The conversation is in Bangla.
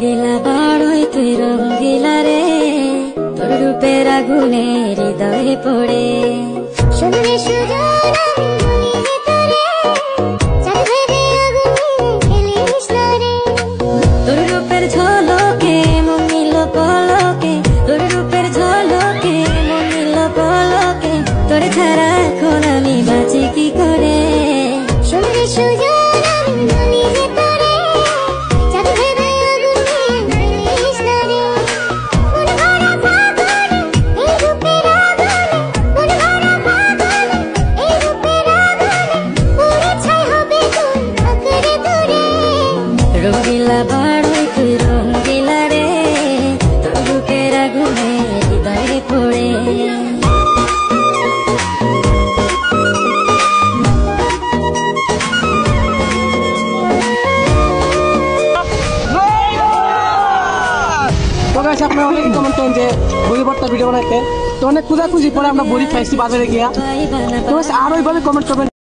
রঙ্গিলা বাড়ই তুই রঙ্গিলা রে, তোর রূপের আগুনে হৃদয়ে পড়ে। শুনলে সুজন আমি ভিতরে, চাঁদের আগুনে খেলিস না রে। তোর রূপের ঝলকে মন নিল পলকে, তোর রূপের ঝলকে মন নিল পলকে, তোর ছাড়া এখন আমি বাঁচি কি করে। শুনলে সুজন আমি ভিতরে, চাঁদের আগুনে খেলিস না রে। মন ভরা ফাগুনে এই রূপের আগুনে, মন ভরা ফাগুনে এই রূপের আগুনে, পুড়ে ছাই হবে তোর আঁকড়ে ধরে। রঙ্গিলা বাড়ই তুই রঙ্গিলা রে, তোর রূপের আগুনে হৃদয়ে পড়ে। তো গাইস আপনারা অনেক কমেন্ট করেন যে বড়ি ভর্তা ভিডিও বানাইতে, তো অনেক খোঁজাখুঁজি পরে আমরা বড়ি খাইছি বাজারে গিয়া। তো গাইস আরো এইভাবে কমেন্ট করবেন।